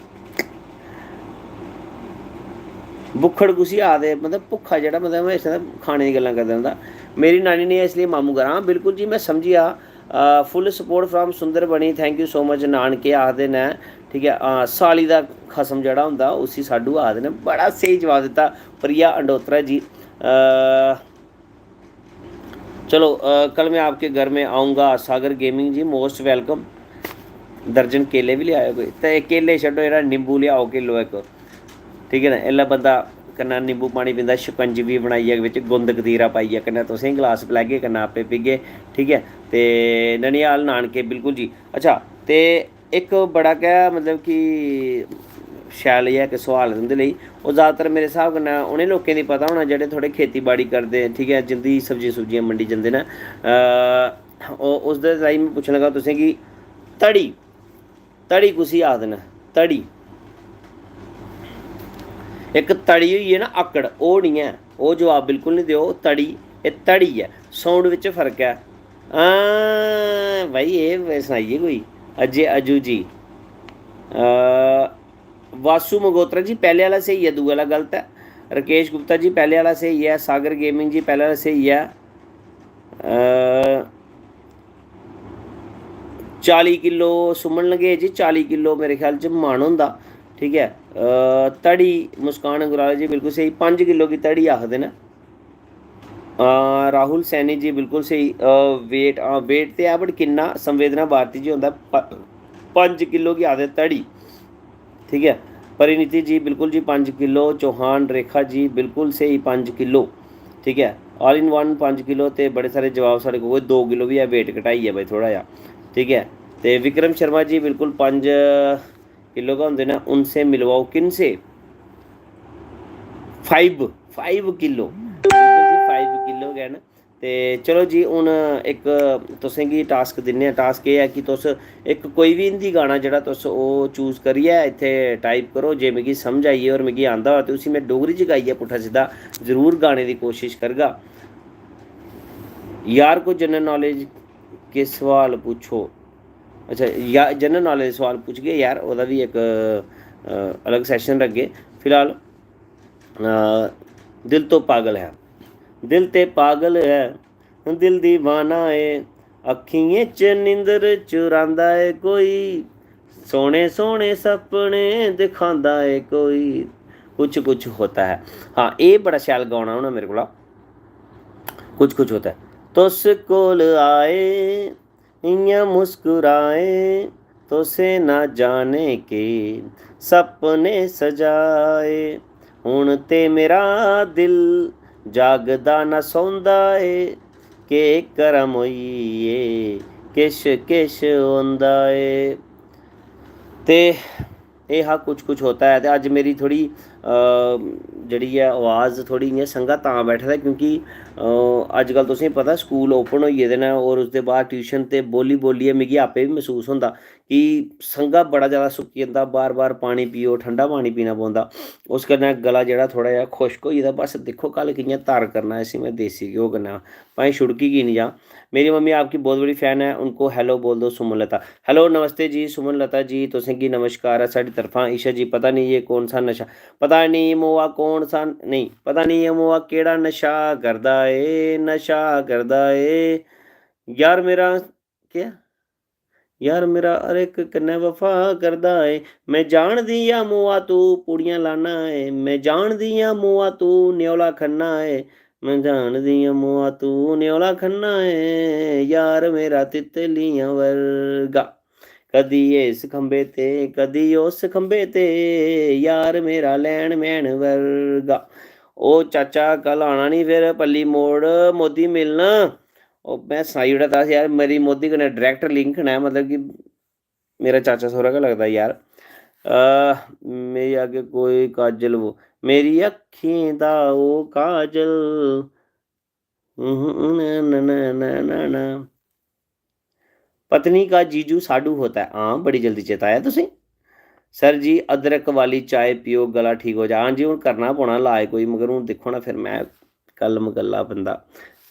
बुक्खड़ कुसी आखदे, मतलब भुक्खा जेह्ड़ा मतलब हमेशा खाने दी गल्लां करदा रौंह्दा। मेरी नानी ने इसलिए मामू घर, हाँ बिल्कुल जी मैं समझी आ। फुल सपोर्ट फ्राम सुंदर बनी, थैंक यू सो मच। नानके आखदे न, ठीक है। साली दा खसम जेह्ड़ा होंदा उसी साडू आखदे न। बड़ा स्हेई जवाब दित्ता प्रिया अंडोत्रा जी। चलो कल मैं आपके घर में आऊँगा, सागर गेमिंग जी मोस्ट वेलकम। दर्जन केले भी लियाओ कोई, ते केले छड्डो, जेह्ड़ा निंबू लियाओ किलो इक, ठीक है ना। एल्लै बंदा कन्नै निंबू पानी पींदा, शिकंजवी बनाइयै बिच्च गुंद कतीरा पाइयै, कन्नै तुसें गी गलास पलैगे, कन्नै आपे पीगे, ठीक है। ते ननिहाल नानके बिल्कुल जी। अच्छा, ते इक बड़ा गै मतलब कि शैल जेहा इक सोआल तुं'दे लेई, ओह् ज़्यादातर मेरे स्हाब कन्नै उ'नें लोकें गी पता होना जेह्ड़े थोह्ड़े खेती बाड़ी करदे, ठीक ऐ, जिंदी सब्जियां सुब्जियां मंडी जंदे न। उसदे ताईं में पुच्छन लगा तुसें कि धड़ी, धड़ी कुसी आखदे न? धड़ी, इक तड़ी होई है ना आकड़, ओह् नहीं है, ओह् जवाब बिल्कुल नहीं देओ। तड़ी एह् धड़ी है, साउंड बिच्च फर्क है। भाई एह् सनाइए कोई। अजय अजू जी वासु मगोत्रा जी पैह्ले आह्ला स्हेई है, दूए आह्ला गलत है। राकेश गुप्ता जी पैह्ले आह्ला स्हेई है। सागर गेमिंग जी पैह्ले आह्ला स्हेई है। 40 किलो सुमन लंघेज जी, 40 किलो मेरे ख्याल च मन होंदा, ठीक है। धड़ी मुस्कान अंगराला जी बिल्कुल स्हेई, 5 किलो की धड़ी आखदे न। राहुल सैनी जी बिल्कुल स्हेई। वेट वेट ते है बट किन्ना, संवेदना भारती जी होंदा 5 किलो की आखदे धड़ी, ठीक है। परिनीति जी बिल्कुल जी 5 किलो। चौहान रेखा जी बिल्कुल स्हेई 5 किलो, ठीक है। ऑल इन वन 5 किलो, ते बड़े सारे जवाब साढ़े कोल 2 किलो भी है, वेट घटाइए भाई थोड़ा जा, ठीक है। ते विक्रम शर्मा जी बिल्कुल 5 किलो का होंदे न। उनसे मिलवाओ, किन से? 5 किलो, बिल्कुल जी 5 किलो गै न। ते चलो जी हून इक तुसें गी टास्क दिन्ने आं। टास्क एह् है कि तुस इक कोई बी हिंदी गाना जेह्ड़ा तुस ओह् चूज करियै इत्थै टाइप करो, जे मिगी समझ आई और मिगी आंदा होऐ ते उसी मैं डोगरी च गाइयै पुट्ठा सिद्धा जरूर गाने दी कोशिश करगा। यार कोई जनरल नॉलेज के सवाल पूछो। अच्छा या जनरल नॉलेज सवाल पुछगे यार, ओह्दा बी इक अलग सैशन रखगे। फिलहाल दिल तो पागल है, दिल ते पागल है, दिल दीवाना है, अखियें च निंदर चुरांदा है कोई, सोने सोने सपने दिखांदा है कोई, कुछ होता है। हाँ ये बड़ा शैल गाना होना मेरे कोला, कुछ होता है। तुस कोल आए इयां मुस्कुराए, तुसे ना जाने के सपने सजाए, हुण ते मेरा दिल जागदा ना सौंदा ए, केह् करां मोइये किश किश होंदा ए। ते एह् हा कुछ होता है। ते अज्ज मेरी थोड़ी ਜਿਹੜੀ है आवाज़ थोड़ी इ'यां संघा तां बैठे दा क्योंकि अज्जकल तुसेंगी पता स्कूल ओपन होई गेदे न और उसदे बाद ट्यूशन ते बोलियै मिगी आपे बी महसूस होंदा कि संघा बड़ा ज़्यादा सुक्की जंदा, बार बार पानी पियो, ठंडा पानी पीना पौंदा, उस कन्नै गला जेह्ड़ा थोह्ड़ा जेहा खुश्क होई गेदा। बस दिक्खो कल कि'यां तर करना इसी में देसी घ्यो कन्नै, भाएं छुड़की की निं जां। मेरी मम्मी आपकी बहुत बड़ी फ़ैन है, उनको हेलो बोल दो सुमन लता। हेलो नमस्ते जी सुमन लता जी, तुसें गी नमस्कार है साढ़ी तरफा। ईशा जी पता नहीं ये कौन सा नशा, पता नहीं मोआ कौन सा नहीं, पता नहीं ये मोआ केड़ा नशा करदा ए, नशा करदा ए यार मेरा क्या यार मेरा हर एक कन्नै वफा करदा ए, मैं जानदी आ मोआ तू पूड़ियां लाना ए, मैं जानदी आ मोआ तू न्योला खन्ना ए, मैं जानदी आ मोआ तू न्योला खन्ना ए यार मेरा तितलियां वर्गा। कदी इस खंबे ते कदी उस खंबे ते यार मेरा लैन मैन वर्गा। ओ चाचा कल आना नी फिर पल्ली मोड़ मोदी मिलन। ओह् मैं सनाई ओड़ा दस यार मेरी मोदी कन्नै डायरैक्ट लिंक न, मतलब कि मेरा चाचा सौह्रा गै लगदा यार। मेरे अग्गे कोई काजल वो मेरी अक्खीं दा ओ काजल ना ना ना ना ना पत्नी का जीजू साडू होता है। हाँ बड़ी जल्दी चेता आया तुसें। सर जी अदरक वाली चाय पियो गला ठीक हो जा। हाँ जी हूँ करना पौना लाज कोई, मगर हूँ दिक्खो ना फिर मैं कल मकल्ला बंदा,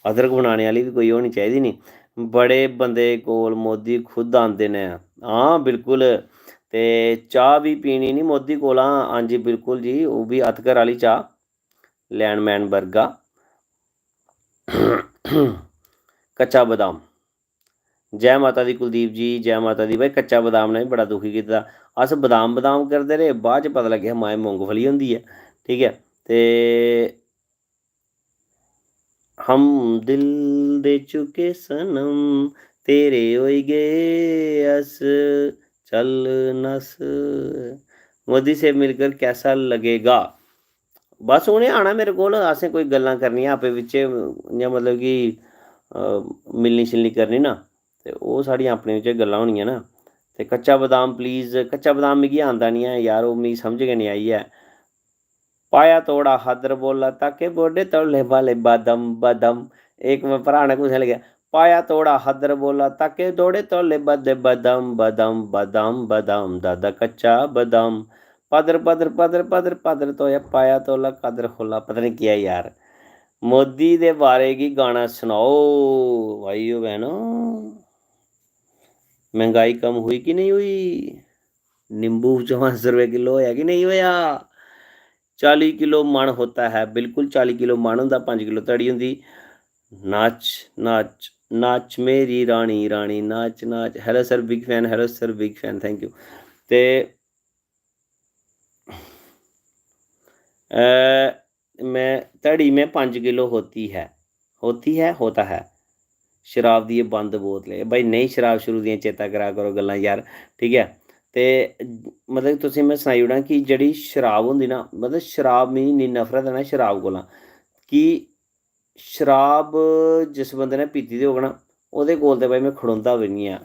अदरक बनाने आह्ली बी कोई होनी चाहिदी नी। बड़े बंदे कोल मोदी खुद आंदे न। हाँ बिल्कुल, ते चाह् बी पीनी नी मोदी कोला। हाँ जी बिल्कुल जी, ओह् बी अतकर आह्ली चाह् लैंडमैन वर्गा। कच्चा बदाम, जै माता दी कुलदीप जी, जै माता दी। भाई कच्चा बदाम ने बी बड़ा दुखी कीता। अस बदाम बदाम करदे रेह्, बाद च पता लग्गेआ माए मुंगफली होंदी ऐ। ठीक ऐ, ते हम दिल दे चुके सनम तेरे होई गे अस चल नस मोदी से मिलकर कैसा लगेगा। बस उ'नें आना मेरे कोल, असें कोई गल्लां करनियां आपे बिच्चें इ'यां मतलब कि मिलनी शिलनी करनी ना, ते ओह् साढ़ियां अपने बिच्चें गल्लां होनियां ना। ते कच्चा बदाम प्लीज़, कच्चा बदाम मिगी आंदा निं ऐ यार, ओह् मिगी समझ गै निं आई ऐ। पाया तोड़ा हदर बोला ताके बोडे तौले वाले बादम बादम। एक भ्राऽ ने कुसै लिखेआ पाया तोड़ा हदर बोला ताके दौड़े तौले बदे बदम बदम बदम बदम दादा कच्चा बदाम पदर पदर पदर पदर पदर तोया पाया तोला कदर खोला। पता नहीं क्या यार। मोदी दे बारे गी गाना सनाओ भाइयो बहनों। महंगाई कम हुई कि नहीं हुई? नींबू 54 रुपये किलो होया कि नहीं होया? 40 किलो मन होता है, बिल्कुल 40 किलो मन होंदा, 5 किलो धड़ी होंदी। नाच नाच नाच मेरी रानी रानी नाच नाच। Hello sir big fan, hello sir big fan, thank you. ते मैं धड़ी में 5 किलो होती है होता है शराब दी बंद बोतलें। भाई नहीं शराब शुरू दियां चेता करा करो गल्लां यार, ठीक है। ते मतलब तुसें मैं सनाई ओड़ां कि जेह्ड़ी शराब होंदी ना, मतलब शराब मिगी इन्नी नफरत है ना शराब कोला कि शराब जिस बंदे ने पीती दी होग ना ओह्दे कोल ते भाई मैं खड़ोंदा बी निं ऐ।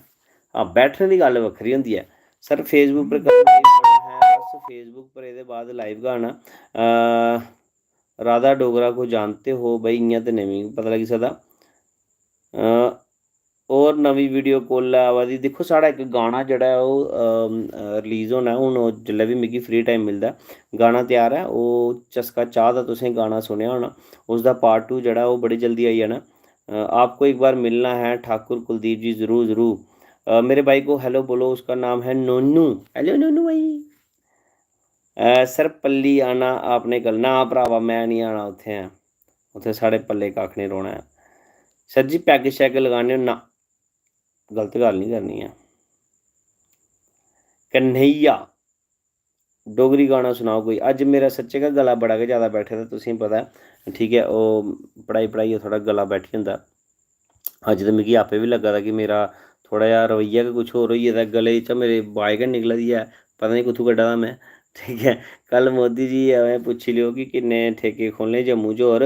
हाँ बैठने दी गल्ल बक्खरी होंदी ऐ। सर फेसबुक पर कल लाइव आना है, बस फेसबुक पर एह्दे बाद लाइव गै आना। राधा डोगरा को जानते हो? भाई इ'यां ते नेईं मिगी पता लगी सकदा। होर नमीं वीडियो कोल आवा दी। दिक्खो साढ़ा इक गाना जेह्ड़ा ऐ ओह् रिलीज़ होना ऐ हून, जेल्लै बी मिगी फ्री टाइम मिलदा गाना त्यार ऐ। ओह् चस्का चाह् दा तुसें गाना सुनेआ होना, उसदा पार्ट 2 जेह्ड़ा ओह् बड़ी जल्दी आई जाना। आपको एक बार मिलना है ठाकुर कुलदीप जी, ज़रूर ज़रूर। मेरे भाई को हेलो बोलो, उसका नाम है नोनू। हेलो नोनू भाई। सर पल्ली आना आपने कल ना भरावा मैं नहीं आना उत्थें, उत्थें साढ़े पल्ले कक्ख नहीं रौह्ना ऐ। सर जी पैग शैग लगाने ना, गलत गल्ल नहीं करनी ऐ। कन्हैया डोगरी गाना सनाओ कोई। अज्ज मेरा सच्चे गै गला बड़ा गै ज़्यादा बैठे दा, तुसेंगी पता ऐ, ठीक ऐ। ओह् पढ़ाइयै थोह्ड़ा गला बैठी जंदा। अज्ज ते मिगी आपे बी लग्गा दा कि मेरा थोह्ड़ा जेहा रवैया गै कुछ होर होई गेदा, गले चा मेरे वाज गै निकला दी ऐ, पता निं कुत्थूं कड्ढा दा मैं, ठीक ऐ। कल मोदी जी एवें पुच्छी लेओ कि किन्ने ठेके खोलने जम्मू च होर,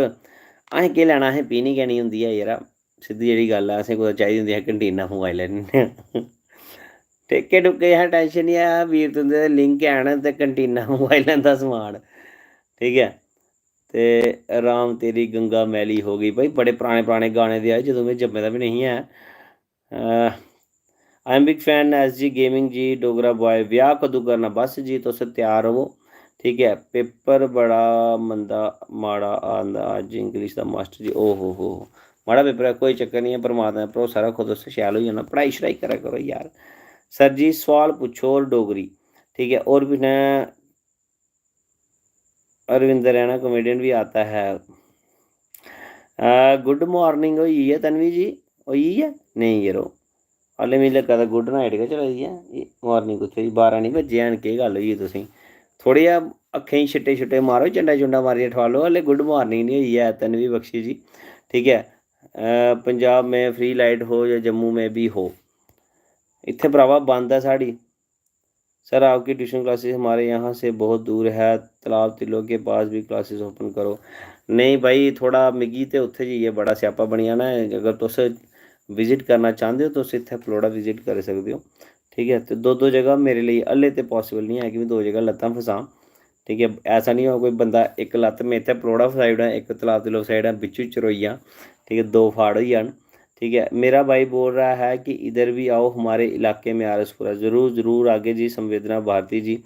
असें केह् लैना, असें पीनी गै निं होंदी ऐ यरा, सिद्धी जेह्ड़ी गल्ल ऐ। असें कुतै चाहिदी होंदी असें कैंटीनां मंगवाई लैन्ने आं। ठेके ठुके असें टैंशन निं ऐ, वीर तुंदे लिंक हैन ते कैंटीनां मंगवाई लैंदा समान। ठीक है। ਤੇ ਰਾਮ ਤੇਰੀ ਗੰਗਾ ਮੈਲੀ ਹੋ ਗਈ ਭਾਈ, ਬੜੇ ਪੁਰਾਣੇ ਗਾਣੇ ਦੇ ਆਏ ਜਦੋਂ ਮੈਂ ਜੰਮੇ ਦਾ ਵੀ ਨਹੀਂ ਹੈ। I am big fan S G gaming ji Dogra boy. ब्याह कदू करना? बस जी तुस तैयार हो, ठीक है। पेपर बड़ा मंदा माड़ा आंदा अज इंग्लिश का मास्टर जी। हो माड़ा पेपर है, कोई चक्कर नहीं है, परमात्मा भरोसा रखो, तुस शैल हो जाना। पढ़ाई शढ़ाई करा करो यार। सर जी सवाल पूछो और डोगरी, ठीक है। और भी न अरविंदर रैना कॉमेडियन भी आता है। गुड मॉर्निंग होई है तनवी जी, होई है नहीं यरो, हाले मिगी लग्गा दा गुड नाइट गै चला दी है। मॉर्निंग कुत्थै जी, 12 नहीं बज्जे हैन, केह् गल्ल होई तुसें? थोह्ड़ा जेहा अक्खें गी छिट्टे छुट्टे मारो, झंडा झुंडा मारियै ठोआलो, हाले गुड मॉर्निंग नहीं होई है तनवी बख्शी जी, ठीक है। पंजाब में फ्री लाइट हो या जम्मू में भी हो, इत्थे भरावा बंद है साढ़ी। सर आपकी ट्यूशन क्लासेस हमारे यहाँ से बहुत दूर है, तालाब तिलों के पास भी क्लासेस ओपन करो। नहीं भाई, थोड़ा मिगी ते उत्थे जाइयै बड़ा स्यापा बनी जाना है। अगर तुस विजिट करना चाहते हो तुस इत्थे पलोड़ा विजिट करी सकते हो, ठीक है। तो दो जगह मेरे लिए हल्ले तो पॉसिबल नहीं है कि मैं दो जगह लत्तां फसां, ठीक है। ऐसा नहीं हो कोई बंदा एक लत्त में इत्थे पलोड़ा फसाई ओड़ां, एक तालाब तिलों साइड बिच्चों चरोई जां, ठीक है, दो फाड़ होई जान, ठीक है। मेरा भाई बोल रहा है कि इधर भी आओ हमारे इलाके में आरएसपुरा। ज़रूर ज़रूर आगे जी। संवेदना भारती जी,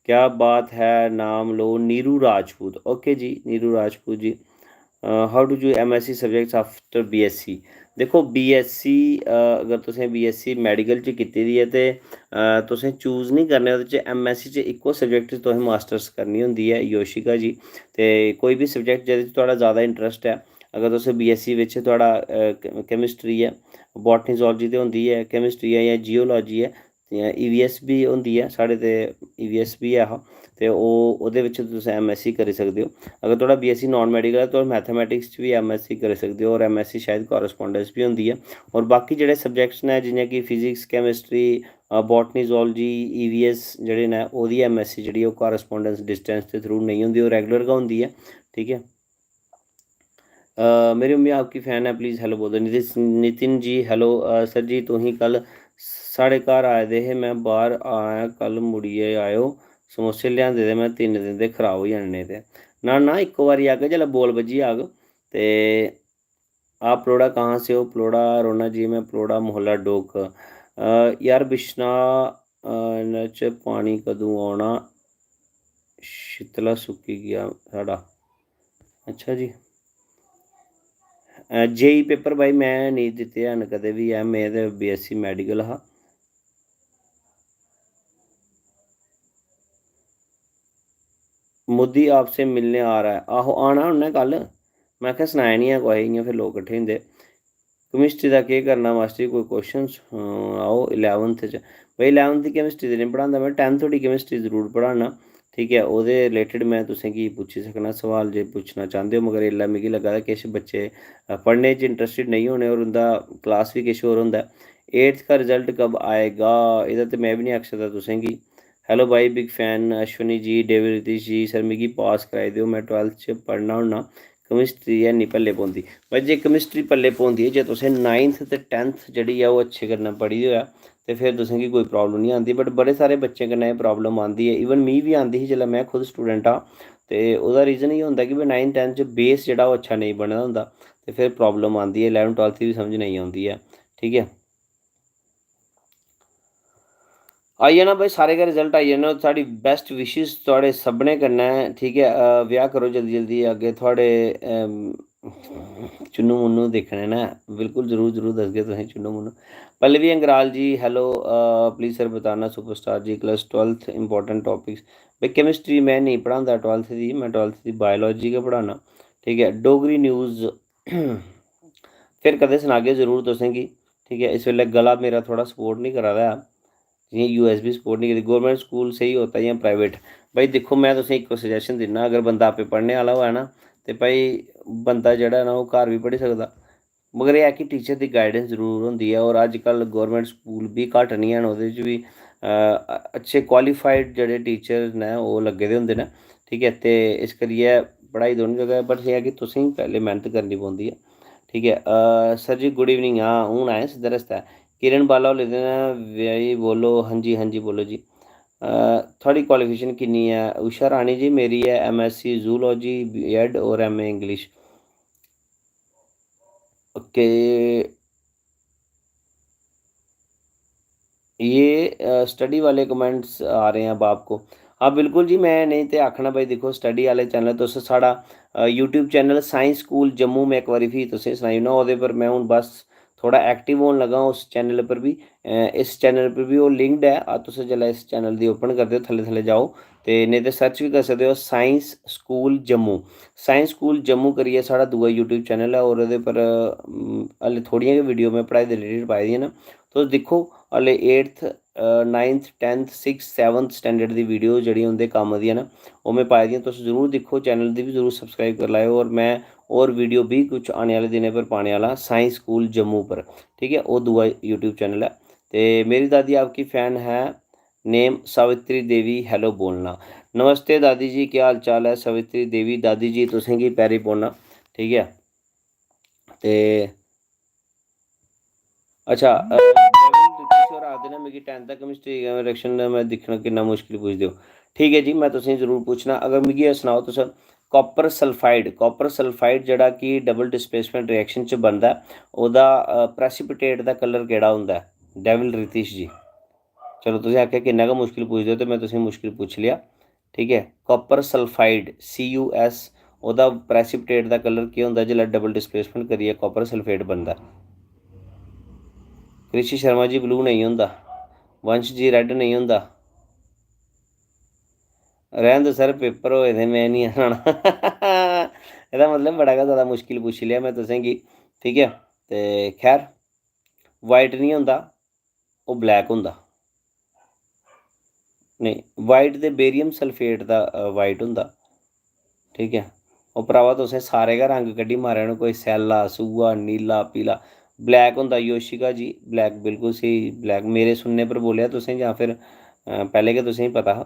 क्या बात है, नाम लो। नीरू राजपूत, ओके जी Neeru Rajput ji. How to you MSc subjects after BSc? देखो BSc अगर तुसें BSc मैडिकल च कीती दी है ते तुसें चूज़ नहीं करने ओह्दे च। MSc च इक्को सब्जेक्ट च तुसें मास्टर्स करनी होंदी है योशिका जी। ते कोई भी सब्जेक्ट जेह्दे च तुहाड़ा ज़्यादा इंटरस्ट है, अगर तुस BSc बिच तुहाड़ा केमिस्ट्री है, बॉटनी zoology ते होंदी है, केमिस्ट्री है या जियोलॉजी है, EVS भी होंदी है साढ़े ते, EVS भी है हा, ते ओह्दे बिच तुस MSc करी सकदे हो। अगर थोड़ा BSc नॉन मेडिकल है तो मैथमेटिक्स भी MSc करी सकते हो, और MSc शायद कॉरस्पोंडेंस भी होंदी है। और बाकी जेह्ड़े सब्जेक्ट्स ने जियां कि physics chemistry botany zoology EVS जेह्ड़े ने ओह्दी MSc जेह्ड़ी ओह् कॉरस्पोंडेंस डिस्टेंस के थ्रू नहीं होंदी, ओह् रेगुलर गै होंदी है, ठीक है। मेरी मम्मी आपकी फ़ैन है, प्लीज़ हेलो बोल दो। नितिन जी हेलो। सर जी तुसीं कल साढ़े घर आए दे हे, मैं बाहर आया, कल मुड़ियै आयो। समोसे लिआंदे ते मैं 3 दिन दे खराब होई जाने ते। ना इक्को बारी आगे जेल्लै बोल बज्जी जाग। ते आप पलोड़ा कहाँ से हो? पलोड़ा रोना जी, मैं पलोड़ा मोहल्ला डोक। यार बिशना च पानी कदूं औना? शीतला सुक्की गया साढ़ा। अच्छा जी। JEE पेपर भाई मैं नहीं दित्ते हैन कदें भी है, में ते BSc मैडिकल हा। मोदी आपसे मिलने आ रहा है, आहो आना उन्नै कल, मैं आखेआ सनाया नहीं है कुसै गी, इ'यां फिर लोक कट्ठे होंदे। केमिस्ट्री दा केह् करना मास्टर जी, कोई क्वेश्चन आओ 11th च। भाई 11th दी केमिस्ट्री ते नहीं पढ़ांदा मैं, 10th धोड़ी केमिस्ट्री जरूर पढ़ाना, ठीक है। ओह्दे रिलेटेड मैं तुसेंगी पुच्छी सकना सवाल जे पुच्छना चांह्दे हो, मगर एल्लै मिगी लग्गा दा किश बच्चे पढ़ने च इंटरस्टिड नहीं होने, और उंदा क्लास भी किश होर होंदा है। 8th का रिजल्ट कब आएगा? एह्दा ते मैं बी नहीं आखी सकदा तुसेंगी। हेलो भाई बिग फैन अश्वनी जी, डेविड रितीश जी। सर मिगी पास कराई देओ, मैं 12th च पढ़ना होन्ना, केमिस्ट्री हैनी पल्ले पौंदी। भाई जे केमिस्ट्री पल्ले पौंदी है, जे तुसें 9th ते 10th जेह्ड़ी ऐ ओह् अच्छे कन्नै पढ़ी दी होऐ ते फिर तुसेंगी कोई प्रॉब्लम नहीं आंदी। बट बड़े सारे बच्चें कन्नै एह् प्रॉब्लम आंदी है, इवन मी बी आंदी ही जेल्लै मैं खुद स्टूडेंट हा। ते ओह्दा रीज़न इ'यै होंदा कि भाई 9th 10th च बेस जेह्ड़ा ओह् अच्छा नेईं बने दा होंदा, ते फिर प्रॉब्लम आंदी है, 11th 12th दी समझ नहीं औंदी है, ठीक है। आई जाना भाई, सारे गै रिजल्ट आई जाने। साढ़ी बेस्ट विशेस थुआढ़े सभनें कन्नै, ठीक है। ब्याह करो जल्दी जल्दी, अग्गें थुआढ़े चुन्नू मुन्नू दिक्खने न, बिल्कुल जरूर जरूर दसगे तुसें चुन्नू मुन्नू। पल्लवी अंगराल जी हेलो। प्लीज़ सर बताना सुपरस्टार जी क्लास 12th इंपॉर्टेंट टॉपिक्स। भाई केमिस्ट्री मैं नहीं पढ़ांदा 12th दी, मैं 12th दी बायोलॉजी गै पढ़ाना, ठीक है। डोगरी न्यूज़ फिर कदें सनागे जरूर तुसेंगी, ठीक है। इस वेल्ले गला मेरा थोड़ा सपोर्ट नहीं करा दा है, जियां USB सपोर्ट नहीं करदी। गौरमेंट स्कूल स्हेई होता है या प्राइवेट? भाई दिक्खो मैं तुसें इक्को सजैशन दिन्ना, अगर बंदा आपे पढ़ने आह्ला होऐ ना, ते भाई बंदा जेह्ड़ा ना ओह् घर बी पढ़ी सकदा, मगर एह् है कि टीचर दी गाइडेंस जरूर होंदी है। और अज्जकल गौरमेंट स्कूल बी घट्ट नहीं हैन, ओह्दे च बी अच्छे क्वालीफाइड जेह्ड़े टीचर न ओह् लग्गे दे होंदे न, ठीक है। ते इस करियै पढ़ाई दोनों जगह है, बट एह् है कि तुसेंगी पैह्लें मेह्नत करनी पौंदी है, ठीक है। सर जी गुड इवनिंग, हाँ हून आए सिद्धे रस्ते। किरण बाला होर लिखदे न भाई बोलो, हाँ जी बोलो जी। थोड़ी क्वालिफिकेशन कितनी है? उषा रानी जी मेरी है MSc जूलॉजी B.Ed और MA इंग्लिश। ओके, ये स्टडी वाले कमेंट्स आ रहे हैं अब आपको। हाँ बिल्कुल जी, मैं नहीं तो आखना भाई देखो स्टडी वाले चैनल तुस साढ़ा YouTube channel science school Jammu में एक बारी फ्ही तुसें सनाई ना ओह्दे पर मैं हूँ बस थोड़ा एक्टिव होने लगा उस चैनल पर भी। इस चैनल पर भी वो लिंक्ड है तुस जेल्लै इस चैनल दी ओपन करदे हो थल्ले थल्ले जाओ ते नेईं ते सर्च भी करी सकदे हो science school Jammu. Science school Jammu करियै साढ़ा दूआ यूट्यूब चैनल है और ओह्दे पर हल्ले थोड़ियां गै वीडियो में पढ़ाई दे रिलेटेड पाई दियां न। तुस दिक्खो हल्ले 8th 9th 10th 6th 7th standard दी वीडियो जेह्ड़ी उं'दे कम्म दियां न ओह् मैं पाई दियां, तुस जरूर दिक्खो, चैनल दी बी जरूर सब्सक्राइब करी लैओ। और मैं होर वीडियो भी कुछ आने आह्ले दिनें पर पाने आह्ला साइंस स्कूल जम्मू पर, ठीक है, ओह् दूआ यूट्यूब चैनल है। ते मेरी दादी आपकी फ़ैन है, नेम सावित्री देवी, हेलो बोलना। नमस्ते दादी जी, क्या हाल चाल है? सावित्री देवी दादी जी तुसें गी पैरी पौना, ठीक है। ते अच्छा होर आखदे न मिगी 10th दा केमिस्ट्री रिएक्शन मैं दिक्खना किन्ना मुश्किल पुछदे हो। ठीक है जी, मैं तुसेंगी जरूर पुच्छना। अगर मिगी एह् सनाओ तुस कॉपर सल्फाइड जेह्ड़ा कि डबल डिस्प्लेसमेंट रिएक्शन च बनदा ऐ ओह्दा प्रेसिपिटेट दा कलर केह्ड़ा होंदा है? डेविल रितिश जी, चलो तुसें आखेआ किन्ना गै मुश्किल पुछदे हो ते मैं तुसेंगी मुश्किल पुच्छी लेआ, ठीक है। कॉपर सल्फाइड CuS ओह्दा प्रेसिपिटेट दा कलर केह् होंदा जेल्लै डबल डिस्प्लेसमेंट करियै कॉपर सल्फेट बनदा? कृषि शर्मा जी ब्लू नहीं होंदा, वंश जी रेड नहीं होंदा। रैह्न दो सर, पेपर होए दे, मैं नहीं सनाना। एह्दा मतलब बड़ा गै ज़्यादा मुश्किल पुच्छी लेआ मैं तुसेंगी, ठीक है। ते खैर वाइट नहीं होंदा, ओह् ब्लैक होंदा। नेईं वाइट ते बेरियम सल्फेट दा वाइट होंदा, ठीक है। ओह् भरावा तुसें सारे गै रंग कड्ढी मारे न, कोई सैल्ला सूहा नीला पीला। ब्लैक होंदा योशिका जी, ब्लैक बिल्कुल स्हेई, ब्लैक मेरे सुनने पर बोलेआ तुसें जां फिर पैह्लें गै तुसेंगी पता हा?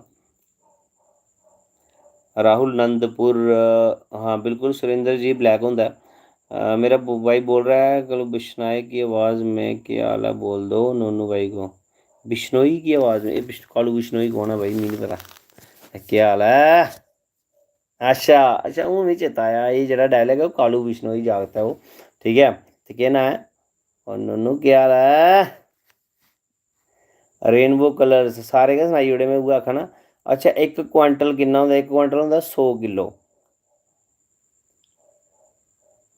राहुल नंदपुर, हाँ बिल्कुल सुरेंद्र जी ब्लैक होंदा है। मेरा भाई बोल रहा है कल बिश्नोई की आवाज़ में क्या हाल है बोल दो नोनू भाई को। बिश्नोई की आवाज़ में, ये कालू बिश्नोई कौन है भाई, मिगी नहीं पता। क्या हाल है? अच्छा अच्छा, हून मिगी चेता आया, ये जेह्ड़ा डायलॉग है ओह् कालू बिश्नोई जागत है ओह्, ठीक है। ते केह् नांऽ है? और नोनू क्या हाल है? रेनबो कलर्स सारे गै सनाई ओड़े, मैं उ'ऐ आक्खा ना। अच्छा, 1 क्वांटल किन्ना होंदा? 1 क्वांटल होंदा 100 किलो।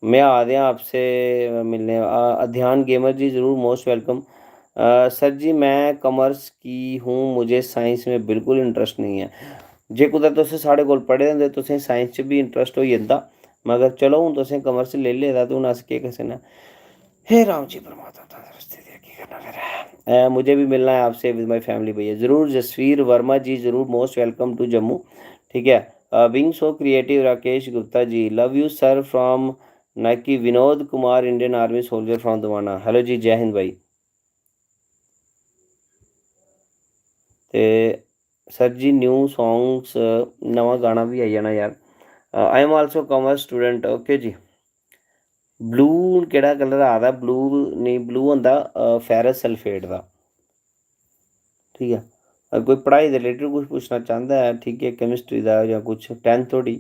मैं आ गया आपसे मिलने। अध्यान गेमर जी ज़रूर मोस्ट वेलकम। सर जी मैं कॉमर्स की हूँ, मुझे साइंस में बिल्कुल इंटरेस्ट नहीं है। जे कुदै तुस साढ़े कोल पढ़े दे होंदे तुसें साइंस च भी इंटरेस्ट होई जंदा, मगर चलो हून तुसें कॉमर्स लेई लेदा ते हून अस केह् करी सकने। हे राम जी परमात्मा तंदरुस्ती दे, केह् करना फिर। मुझे भी मिलना है आपसे विद माई फैमिली भैया ज़रूर। जसवीर वर्मा जी ज़रूर मोस्ट वेलकम टू जम्मू, ठीक है। Being so creative Rakesh Gupta ji, love you sir from नाइकी। Vinod Kumar Indian army soldier from दवाना, हेलो जी, जय हिंद भाई। ते सर जी न्यू सॉन्ग्स नवा गाना भी आई जाना यार। I am also commerce student, okay जी। ब्लू केह्ड़ा कलर आ दा? ब्लू नेईं, ब्लू होंदा फेरस सल्फेट दा, ठीक है। अगर कोई पढ़ाई दे रिलेटेड कुछ पूछना चाहता है, ठीक है, केमिस्ट्री दा या कुछ 10th थोड़ी,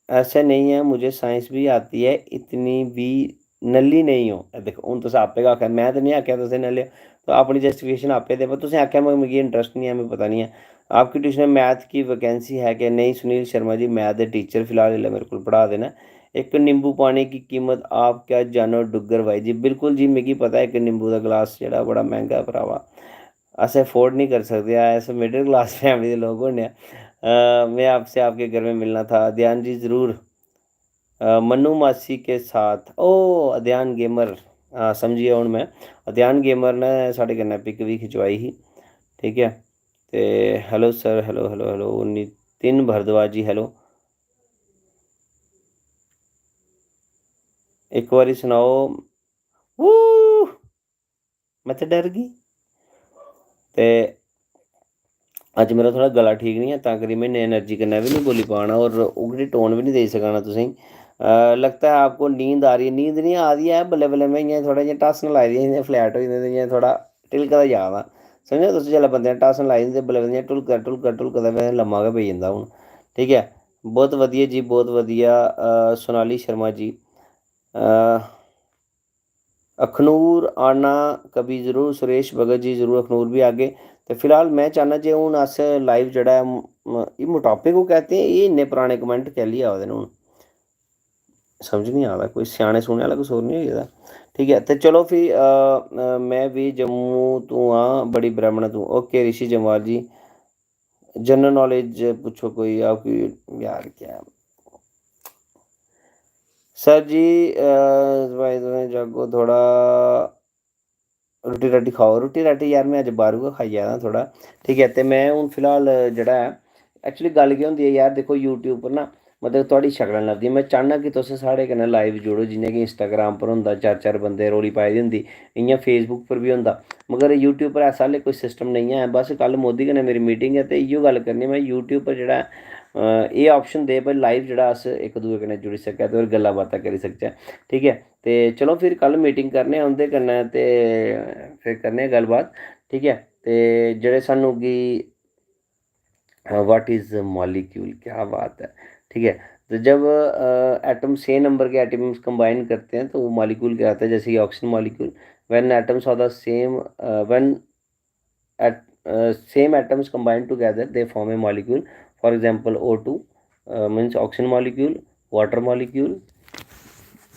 ऐसा नहीं है, मुझे साइंस भी आती है, इतनी भी नल्ली नहीं हो। देखो हून तुसें आपे गै आखेआ, मैं ते नहीं आखेआ तुसें नल्ले हो, तो अपनी जस्टिफिकेशन आपे दे, पर तुसें आखेआ मगर मिगी इंटरेस्ट नहीं है, मैं पता नहीं है। आपकी ट्यूशन में मैथ की वैकेंसी है कि नहीं? सुनील शर्मा जी मैथ के टीचर फिलहाल इसलै मेरे को पढ़ा देना। एक नींबू पानी की कीमत आप क्या जानो डुग्गर भाई जी? बिल्कुल जी, मिगी पता है एक नींबू का गिलास जेह्ड़ा बड़ा मैंह्गा है भरावा, अस अफोर्ड नहीं कर सकते, ऐसे मिडिल क्लास फैमिली के लोग होने। मैं आपसे आपके घर में मिलना था। ध्यान जी ज़रूर। मन्नू मासी के साथ, ओ अध्यान गेमर, हाँ समझिए हूँ मैं। अध्यान गेमर ने साढ़े कन्नै पिक भी खिचवाई ही, ठीक है। ते hello sir, hello hello hello. Nitin Bharadwaj ji hello. एक बारी सनाओ। वू, मैं तो डर गई। ते अज्ज मेरा थोड़ा गला ठीक नहीं है, तां करियै मैं एनर्जी कन्नै भी नहीं बोली पा ना और उगड़ी टोन भी नहीं देई सका ना तुसेंगी। लगता है आपको नींद आ रही है? नींद नहीं आ रही है, बल्ले बल्ले मैं इ'यां थोड़ा इ'यां टस लाई दी इ'यां फ्लैट होई गेदे, इ'यां थोड़ा टिलकदा जा दा। समझे तुस जेल्लै बंदे ने टासन लाई दिंदे बल्ले टुलकदा लम्मा गै पेई जंदा हून। ठीक है, बहुत वधिया जी, बहुत वधिया। सोनाली शर्मा जी, अखनूर आना कभी ज़रूर, सुरेश भगत जी ज़रूर अखनूर भी आगे। तो फिलहाल मैं चाहना जे हूँ अस लाइव जड़ा ये मोटापे को कहते हैं, ये इन्ने पुराने कमेंट कैली आए हूँ समझ नहीं आता, कोई स्याने सुने वाला कुछ होर नहीं होई गेदा। ठीक है, तो चलो फिर मैं भी जम्मू तो हाँ, बड़ी ब्राह्मण तू। ओके ऋषि जम्वाल जी, जनरल नॉलेज पूछो कोई आपकी। यार क्या सर जी, भाई तुम्हें जागो थोड़ा, रुट्टी राटी खाओ। रुट्टी राटी यार मैं अज बाहरों गै खाई आया थोड़ा। ठीक है, तो मैं हूँ फिलहाल जड़ा है एक्चुअली गल्ल केह् होंदी है यार, देखो यूट्यूब पर ना मतलब थुआढ़ी शक्ल लभदी। मैं चाह्न्नां कि तुस साढ़े कन्नै लाइव जुड़ो, जियां कि इंस्टाग्राम पर होंदा, चार चार बंदे रौली पाई दी होंदी, इ'यां फेसबुक पर बी होंदा। मगर यूट्यूब पर ऐसा हाले कोई सिस्टम नहीं है। बस कल मोदी कन्नै मेरी मीटिंग है, ते इ'यो गल्ल करनी मैं यूट्यूब पर जेह्ड़ा एह् ऑप्शन दे भाई लाइव जेह्ड़ा अस इक दूए कन्नै जुड़ी सकै ते होर गल्लां बातां करी सकचै। ठीक है, ते चलो फिर कल मीटिंग करने आं उं'दे कन्नै, ते फिर करने आं गल्लबात। ठीक है, ते जेह्ड़े सानूं कि व्हाट इज़ मॉलिक्यूल, क्या बात है। ठीक है, तो जब एटम सेम नंबर के एटम्स कंबाइन करते हैं तो वो मॉलिक्यूल कहलाता है, जैसे कि oxygen molecule. When atoms are the same, when at same atoms combined together they form a molecule. For example O2 means oxygen molecule, water molecule।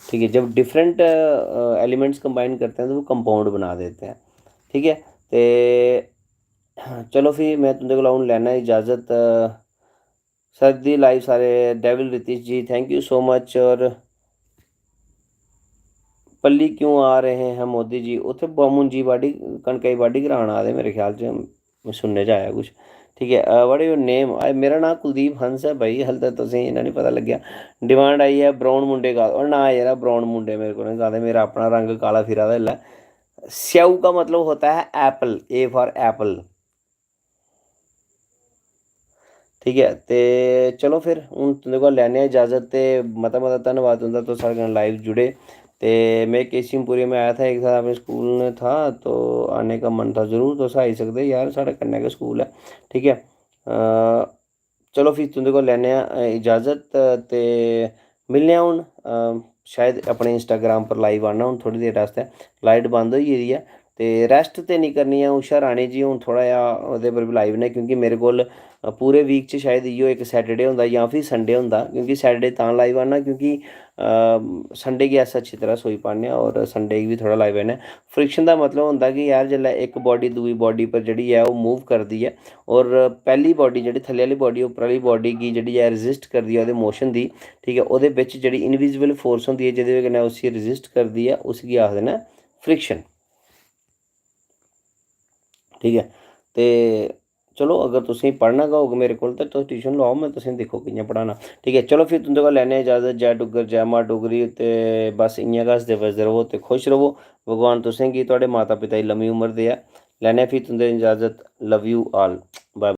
ठीक है, जब डिफरेंट एलिमेंट्स कंबाइन करते हैं तो वो कंपाउंड बना देते हैं। ठीक है, तो चलो फिर मैं तुंदे कोला हून लैना इजाज़त। सर दी लाइव सारे डेविल Ritish ji thank you so much. और पल्ली क्यों आ रहे हैं मोदी जी, उत्थे मुंजी बाड़ी कनक दी बाड़ी करान आ दे मेरे ख्याल च, मैं सुनने च आया कुछ। ठीक है, व्हाट इज योर नेम। मेरा नाम कुलदीप हंस है भाई, हल तक तुसें इन्ना नहीं पता लग्गेआ। डिमांड आई है ब्राउन मुंडे का, और ना यार ब्राउन मुंडे मेरे को नहीं गाते, मेरा अपना रंग काला फिरा दा इसलै। स्याऊ का मतलब होता है एप्पल, ए फॉर एप्पल। ठीक है, तो चलो फिर हूँ तुंदे कोल लैने इजाज़त। ते मता मता धन्नवाद तुंदा, तुस साढ़े कन्नै लाइव जुड़े। तो मैं केसीमपुरी में आया था एक साथ, अपने स्कूल में था तो आने का मन था। ज़रूर तुस आई सकदे यार, साढ़े कन्नै गै स्कूल है। ठीक है, चलो फिर तुंदे कोल लैने इजाज़त। ते मिलने आं हून शायद अपने इंस्टाग्राम पर लाइव आना हून थोड़ी देर आस्तै, लाइट बंद होई गेदी ऐ। ते रैस्ट ते नहीं करनी ऐ उषा रानी जी, हून थोड़ा जेहा ओह्दे पर बी लाइव ने, क्योंकि मेरे कोल पूरे वीक च शायद इयो एक सैटरडे होंदा जां फिर संडे होंदा। क्योंकि सैटरडे तां लाइव आना क्योंकि संडे गी अस अच्छी तरह सोई पान्ने आं, और संडे गी बी थोड़ा लाइव आने। फ्रिक्शन दा मतलब होंदा कि यार जेल्लै इक बॉडी दूई बॉडी पर जेह्ड़ी ऐ ओह् मूव करदी ऐ, और पैह्ली बॉडी जेह्ड़ी थल्ले आह्ली बॉडी उप्पर आह्ली बॉडी गी जेह्ड़ी ऐ रजिस्ट करदी ऐ ओह्दे मोशन दी। ठीक है, ओह्दे बिच्च जेह्ड़ी इनविजिबल फोर्स होंदी ऐ जेह्दे कन्नै उसी रजिस्ट करदी ऐ, उसगी आखदे न फ्रिक्शन। ठीक है, ते चलो अगर तुसेंगी पढ़ना गै होग मेरे कोल ते तुस ट्यूशन लाओ, मैं तुसेंगी दिक्खो कि'यां पढ़ाना। ठीक है, चलो फिर तुंदे कोल लैने इजाज़त। जय डुग्गर जय मां डोगरी। ते बस इ'यां गै हसदे बसदे रवो ते खुश रवो। भगवान तुसेंगी तुआढ़े माता पिता गी लम्मी उमर देऐ। लैने फिर तुंदे इजाज़त। Love you all, bye.